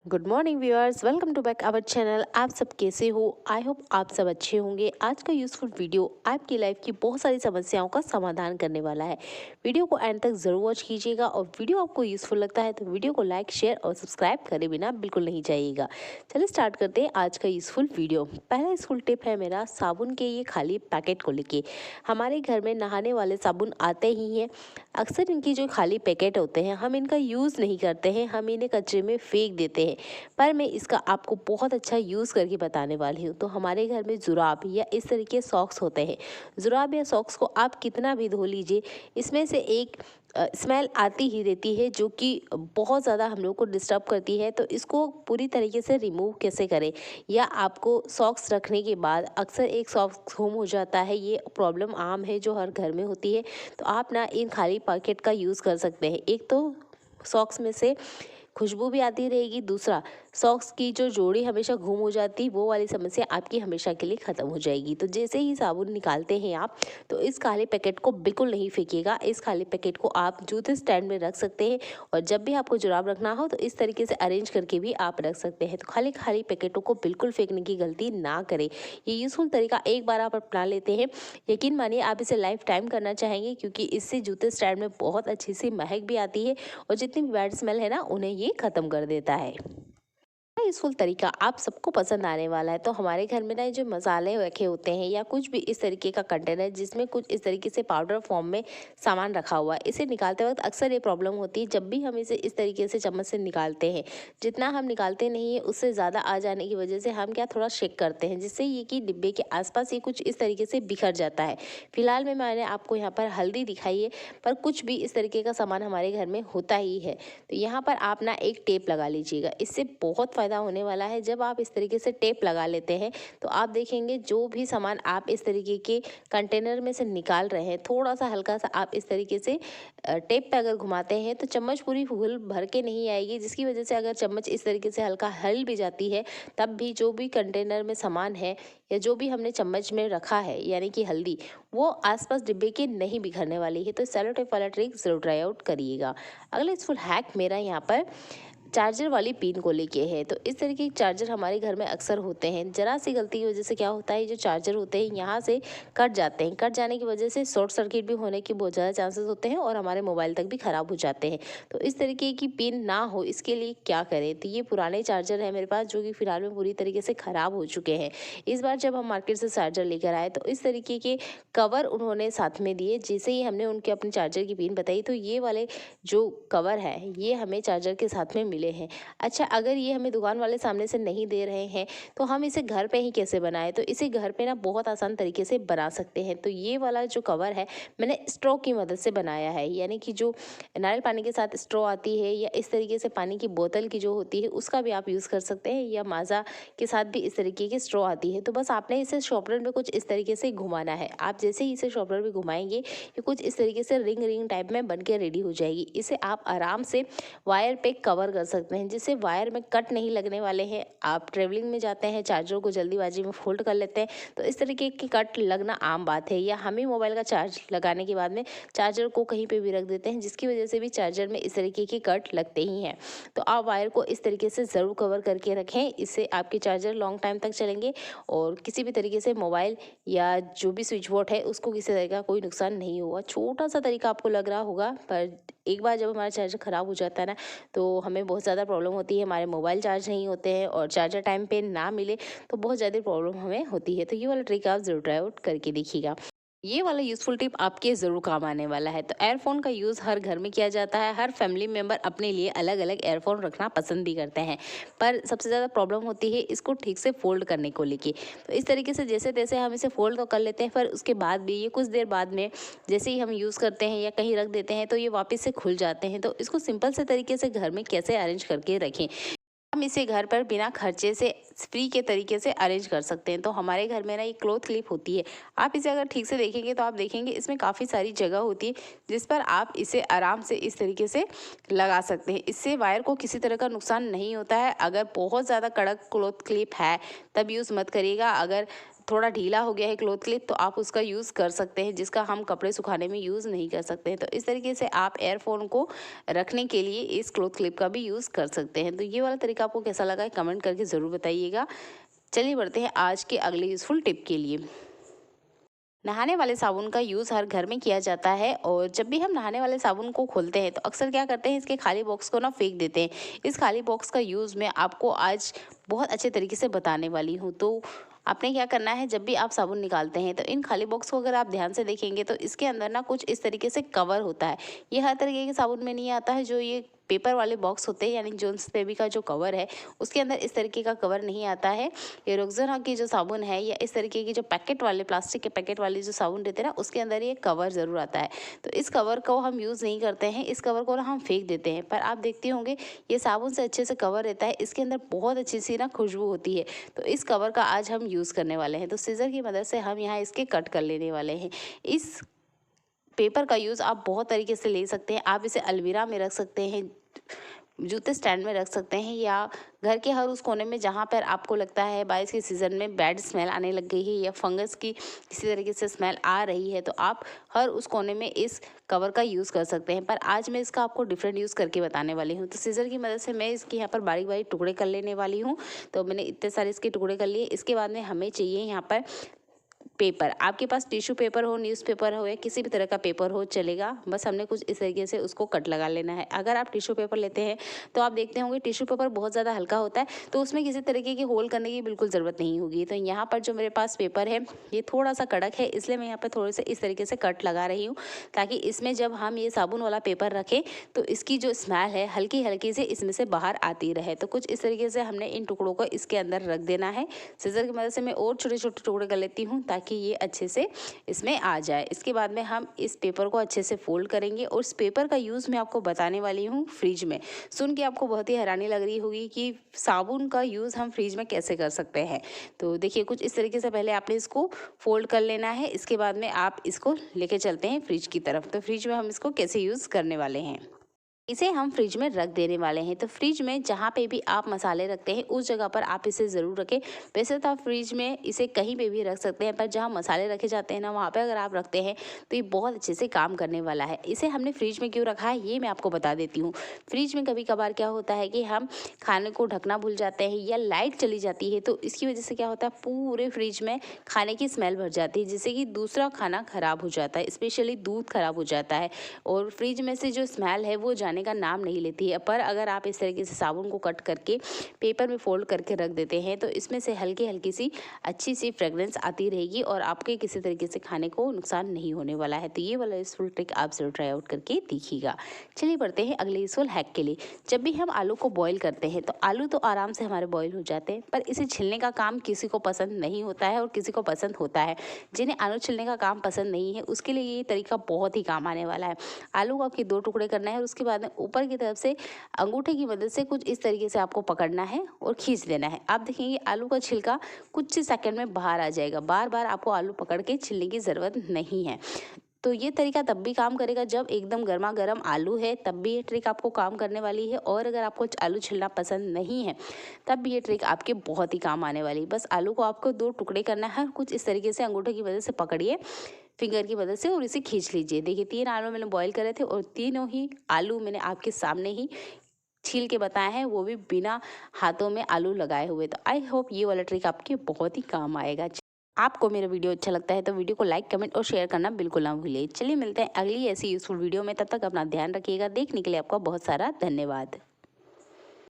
Good morning viewers, welcome to back our channel. आप सब कैसे हो? आई होप आप सब अच्छे होंगे। आज का यूजफुल वीडियो आपकी लाइफ की बहुत सारी समस्याओं का समाधान करने वाला है। वीडियो को एंड तक ज़रूर वॉच कीजिएगा और वीडियो आपको यूजफुल लगता है तो वीडियो को लाइक, शेयर और सब्सक्राइब करे बिना बिल्कुल नहीं जाइएगा। चलिए स्टार्ट करते हैं आज का यूजफुल वीडियो। पहला यूजफुल टिप है मेरा साबुन के ये खाली पैकेट को लेके। हमारे घर में नहाने वाले साबुन आते ही हैं। अक्सर इनकी जो खाली पैकेट होते हैं हम इनका यूज़ नहीं करते हैं, हम इन्हें कचरे में फेंक देते हैं। पर मैं इसका आपको बहुत अच्छा यूज़ करके बताने वाली हूँ। तो हमारे घर में जुराब या इस तरीके सॉक्स होते हैं। जुराब या सॉक्स को आप कितना भी धो लीजिए, इसमें से एक स्मेल आती ही रहती है जो कि बहुत ज़्यादा हम लोग को डिस्टर्ब करती है। तो इसको पूरी तरीके से रिमूव कैसे करें, या आपको सॉक्स रखने के बाद अक्सर एक सॉक्स गुम हो जाता है, ये प्रॉब्लम आम है जो हर घर में होती है। तो आप ना इन खाली पैकेट का यूज़ कर सकते हैं। एक तो सॉक्स में से खुशबू भी आती रहेगी, दूसरा सॉक्स की जो जोड़ी हमेशा गुम हो जाती वो वाली समस्या आपकी हमेशा के लिए ख़त्म हो जाएगी। तो जैसे ही साबुन निकालते हैं आप, तो इस खाली पैकेट को बिल्कुल नहीं फेंकिएगा। इस खाली पैकेट को आप जूते स्टैंड में रख सकते हैं, और जब भी आपको जुराब रखना हो तो इस तरीके से अरेंज करके भी आप रख सकते हैं। तो खाली खाली पैकेटों को बिल्कुल फेंकने की गलती ना करें। ये यूज़फुल तरीका एक बार आप अपना लेते हैं, यकीन मानिए आप इसे लाइफ टाइम करना चाहेंगे, क्योंकि इससे जूते स्टैंड में बहुत अच्छी सी महक भी आती है और जितनी भी बैड स्मेल है ना उन्हें ये ख़त्म कर देता है। यूज़फुल तरीका आप सबको पसंद आने वाला है। तो हमारे घर में ना ये जो मसाले रखे होते हैं या कुछ भी इस तरीके का कंटेनर जिसमें कुछ इस तरीके से पाउडर फॉर्म में सामान रखा हुआ है, इसे निकालते वक्त अक्सर ये प्रॉब्लम होती है। जब भी हम इसे इस तरीके से चम्मच से निकालते हैं, जितना हम निकालते नहीं है उससे ज़्यादा आ जाने की वजह से हम क्या थोड़ा शेक करते हैं, जिससे ये कि डिब्बे के आसपास ये कुछ इस तरीके से बिखर जाता है। फिलहाल में मैंने आपको यहाँ पर हल्दी दिखाई है, पर कुछ भी इस तरीके का सामान हमारे घर में होता ही है। तो यहाँ पर आप ना एक टेप लगा लीजिएगा, इससे बहुत फ़ायदा होने वाला है। जब आप इस तरीके से टेप लगा लेते हैं तो आप देखेंगे जो भी सामान आप इस तरीके के कंटेनर में से निकाल रहे हैं, थोड़ा सा हल्का सा आप इस तरीके से टेप पे अगर घुमाते हैं तो चम्मच पूरी फुल भर के नहीं आएगी, जिसकी वजह से अगर चम्मच इस तरीके से हल्का हिल भी जाती है, तब भी जो भी कंटेनर में सामान है या जो भी हमने चम्मच में रखा है यानी कि हल्दी, वो आसपास डिब्बे के नहीं बिखरने वाली है। तो सेलो टेप वाला ट्रिक जरूर ट्राई आउट करिएगा। अगला यूजफुल हैक मेरा यहाँ पर चार्जर वाली पिन को लेके है। तो इस तरीके के चार्जर हमारे घर में अक्सर होते हैं। ज़रा सी गलती की वजह से क्या होता है, जो चार्जर होते हैं यहाँ से कट जाते हैं। कट जाने की वजह से शॉर्ट सर्किट भी होने के बहुत ज़्यादा चांसेस होते हैं और हमारे मोबाइल तक भी ख़राब हो जाते हैं। तो इस तरीके की पिन ना हो इसके लिए क्या करें, तो ये पुराने चार्जर है मेरे पास जो कि फ़िलहाल में पूरी तरीके से ख़राब हो चुके हैं। इस बार जब हम मार्केट से चार्जर लेकर आए तो इस तरीके के कवर उन्होंने साथ में दिए। जैसे ही हमने उनके अपने चार्जर की पिन बताई तो ये वाले जो कवर है ये हमें चार्जर के साथ में मिले हैं। अच्छा, अगर ये हमें दुकान वाले सामने से नहीं दे रहे हैं तो हम इसे घर पे ही कैसे बनाएं? तो इसे घर पे ना बहुत आसान तरीके से बना सकते हैं। तो ये वाला जो कवर है मैंने स्ट्रॉ की मदद से बनाया है, यानी कि जो नारियल पानी के साथ स्ट्रॉ आती है या इस तरीके से पानी की बोतल की जो होती है उसका भी आप यूज़ कर सकते हैं, या माज़ा के साथ भी इस तरीके की स्ट्रॉ आती है। तो बस आपने इसे शॉर्पनर में कुछ इस तरीके से घुमाना है। आप जैसे ही इसे शॉर्पनर में घुमाएंगे ये कुछ इस तरीके से रिंग रिंग टाइप में बन के रेडी हो जाएगी। इसे आप आराम से वायर पे कवर कर सकते हैं, जिससे वायर में कट नहीं लगने वाले हैं। आप ट्रेवलिंग में जाते हैं, चार्जर को जल्दीबाजी में फोल्ड कर लेते हैं तो इस तरीके की कट लगना आम बात है, या हम ही मोबाइल का चार्ज लगाने के बाद में चार्जर को कहीं पे भी रख देते हैं, जिसकी वजह से भी चार्जर में इस तरीके की कट लगते ही हैं। तो आप वायर को इस तरीके से ज़रूर कवर करके रखें, इससे आपके चार्जर लॉन्ग टाइम तक चलेंगे और किसी भी तरीके से मोबाइल या जो भी स्विच बोर्ड है उसको किसी तरह का कोई नुकसान नहीं होगा। छोटा सा तरीका आपको लग रहा होगा, पर एक बार जब हमारा चार्जर ख़राब हो जाता है ना तो हमें बहुत ज़्यादा प्रॉब्लम होती है। हमारे मोबाइल चार्ज नहीं होते हैं और चार्जर टाइम पे ना मिले तो बहुत ज़्यादा प्रॉब्लम हमें होती है। तो ये वाला ट्रिक आप ज़रूर ट्राई आउट करके देखिएगा। ये वाला यूज़फुल टिप आपके ज़रूर काम आने वाला है। तो एयरफोन का यूज़ हर घर में किया जाता है। हर फैमिली मेंबर अपने लिए अलग अलग एयरफोन रखना पसंद भी करते हैं, पर सबसे ज़्यादा प्रॉब्लम होती है इसको ठीक से फोल्ड करने को लेके। तो इस तरीके से जैसे तैसे हम इसे फोल्ड तो कर लेते हैं, पर उसके बाद भी ये कुछ देर बाद में जैसे ही हम यूज़ करते हैं या कहीं रख देते हैं तो ये वापस से खुल जाते हैं। तो इसको सिंपल से तरीके से घर में कैसे अरेंज करके रखें, हम इसे घर पर बिना खर्चे से फ्री के तरीके से अरेंज कर सकते हैं। तो हमारे घर में ना ये क्लॉथ क्लिप होती है, आप इसे अगर ठीक से देखेंगे तो आप देखेंगे इसमें काफ़ी सारी जगह होती है जिस पर आप इसे आराम से इस तरीके से लगा सकते हैं। इससे वायर को किसी तरह का नुकसान नहीं होता है। अगर बहुत ज़्यादा कड़क क्लॉथ क्लिप है तब यूज़ मत करिएगा। अगर थोड़ा ढीला हो गया है क्लॉथ क्लिप तो आप उसका यूज़ कर सकते हैं, जिसका हम कपड़े सुखाने में यूज़ नहीं कर सकते हैं। तो इस तरीके से आप एयरफोन को रखने के लिए इस क्लॉथ क्लिप का भी यूज़ कर सकते हैं। तो ये वाला तरीका आपको कैसा लगा है कमेंट करके ज़रूर बताइएगा। चलिए बढ़ते हैं आज के अगले यूज़फुल टिप के लिए। नहाने वाले साबुन का यूज़ हर घर में किया जाता है और जब भी हम नहाने वाले साबुन को खोलते हैं तो अक्सर क्या करते हैं, इसके खाली बॉक्स को ना फेंक देते हैं। इस खाली बॉक्स का यूज़ मैं आपको आज बहुत अच्छे तरीके से बताने वाली हूँ। तो आपने क्या करना है, जब भी आप साबुन निकालते हैं तो इन खाली बॉक्स को अगर आप ध्यान से देखेंगे तो इसके अंदर ना कुछ इस तरीके से कवर होता है। ये हर तरीके के साबुन में नहीं आता है। जो ये पेपर वाले बॉक्स होते हैं यानी जॉन्स बेबी का जो कवर है उसके अंदर इस तरीके का कवर नहीं आता है। ये रोक्सोना की जो साबुन है या इस तरीके की जो पैकेट वाले प्लास्टिक के पैकेट वाले जो साबुन रहते हैं ना उसके अंदर ये कवर ज़रूर आता है। तो इस कवर को हम यूज़ नहीं करते हैं, इस कवर को ना हम फेंक देते हैं। पर आप देखते होंगे ये साबुन से अच्छे से कवर रहता है, इसके अंदर बहुत अच्छी सी ना खुशबू होती है। तो इस कवर का आज हम यूज़ करने वाले हैं। तो सीज़र की मदद से हम यहाँ इसके कट कर लेने वाले हैं। इस पेपर का यूज़ आप बहुत तरीके से ले सकते हैं। आप इसे अलमीरा में रख सकते हैं, जूते स्टैंड में रख सकते हैं या घर के हर उस कोने में जहाँ पर आपको लगता है बारिश के सीज़न में बैड स्मेल आने लग गई है या फंगस की किसी तरीके से स्मेल आ रही है तो आप हर उस कोने में इस कवर का यूज़ कर सकते हैं। पर आज मैं इसका आपको डिफरेंट यूज़ करके बताने वाली हूँ। तो सीज़र की मदद से मैं इसके यहाँ पर बारीक बारीक टुकड़े कर लेने वाली हूँ। तो मैंने इतने सारे इसके टुकड़े कर लिए। इसके बाद में हमें चाहिए यहाँ पर पेपर। आपके पास टिश्यू पेपर हो, न्यूज़पेपर हो या किसी भी तरह का पेपर हो चलेगा। बस हमने कुछ इस तरीके से उसको कट लगा लेना है। अगर आप टिश्यू पेपर लेते हैं तो आप देखते होंगे टिश्यू पेपर बहुत ज़्यादा हल्का होता है तो उसमें किसी तरीके की होल करने की बिल्कुल ज़रूरत नहीं होगी। तो यहाँ पर जो मेरे पास पेपर है ये थोड़ा सा कड़क है, इसलिए मैं यहाँ पर थोड़े से इस तरीके से कट लगा रही हूँ ताकि इसमें जब हम ये साबुन वाला पेपर रखें तो इसकी जो स्मेल है हल्की हल्की से इसमें से बाहर आती रहे। तो कुछ इस तरीके से हमने इन टुकड़ों को इसके अंदर रख देना है। सीज़र की मदद से मैं और छोटे छोटे टुकड़े कर लेती हूँ ताकि ये अच्छे से इसमें आ जाए। इसके बाद में हम इस पेपर को अच्छे से फोल्ड करेंगे और इस पेपर का यूज़ मैं आपको बताने वाली हूँ फ्रिज में। सुन के आपको बहुत ही हैरानी लग रही होगी कि साबुन का यूज़ हम फ्रिज में कैसे कर सकते हैं। तो देखिए कुछ इस तरीके से पहले आपने इसको फोल्ड कर लेना है। इसके बाद में आप इसको लेके चलते हैं फ्रिज की तरफ। तो फ्रिज में हम इसको कैसे यूज़ करने वाले हैं, इसे हम फ्रिज में रख देने वाले हैं। तो फ्रिज में जहाँ पे भी आप मसाले रखते हैं उस जगह पर आप इसे ज़रूर रखें। वैसे तो आप फ्रिज में इसे कहीं पे भी रख सकते हैं पर जहाँ मसाले रखे जाते हैं ना वहाँ पे अगर आप रखते हैं तो ये बहुत अच्छे से काम करने वाला है। इसे हमने फ्रिज में क्यों रखा है ये मैं आपको बता देती हूँ। फ्रिज में कभी कभार क्या होता है कि हम खाने को ढकना भूल जाते हैं या लाइट चली जाती है तो इसकी वजह से क्या होता है पूरे फ्रिज में खाने की स्मेल भर जाती है जिससे कि दूसरा खाना ख़राब हो जाता है, स्पेशली दूध ख़राब हो जाता है और फ्रिज में से जो स्मेल है वो जाने का नाम नहीं लेती है। पर अगर आप इस तरीके से साबुन को कट करके पेपर में फोल्ड करके रख देते हैं तो इसमें से हल्की हल्की सी अच्छी सी फ्रेगरेंस आती रहेगी और आपके किसी तरीके से खाने को नुकसान नहीं होने वाला है। तो ये वाला यूजफुल ट्रिक आप जरूर ट्राई आउट करके देखिएगा। चलिए बढ़ते हैं अगले यूजफुल हैक के लिए। जब भी हम आलू को बॉईल करते हैं तो आलू तो आराम से हमारे बॉईल हो जाते हैं पर इसे छिलने का काम किसी को पसंद नहीं होता है और किसी को पसंद होता है। जिन्हें आलू छिलने का काम पसंद नहीं है उसके लिए ये तरीका बहुत ही काम आने वाला है। आलू को आपके 2 टुकड़े करना है और उसके बाद में ऊपर की तरफ से अंगूठे की मदद से कुछ इस तरीके से आपको पकड़ना है और खींच देना है। आप देखेंगे आलू का छिलका कुछ ही सेकंड में बाहर आ जाएगा। बार बार आपको आलू पकड़ के छिलने की ज़रूरत नहीं है। तो ये तरीका तब भी काम करेगा जब एकदम गर्मा गर्म आलू है, तब भी ये ट्रिक आपको काम करने वाली है। और अगर आपको आलू छिलना पसंद नहीं है तब भी ये ट्रिक आपके बहुत ही काम आने वाली है। बस आलू को आपको 2 टुकड़े करना है, कुछ इस तरीके से अंगूठे की मदद से पकड़िए फिंगर की मदद से और इसे खींच लीजिए। देखिए 3 आलू मैंने बॉईल करे थे और तीनों ही आलू मैंने आपके सामने ही छील के बताया है, वो भी बिना हाथों में आलू लगाए हुए। तो आई होप ये वाला ट्रिक आपके बहुत ही काम आएगा। आपको मेरा वीडियो अच्छा लगता है तो वीडियो को लाइक कमेंट और शेयर करना बिल्कुल ना भूलिए। चलिए मिलते हैं अगली ऐसी यूजफुल वीडियो में, तब तक अपना ध्यान रखिएगा। देखने के लिए आपका बहुत सारा धन्यवाद।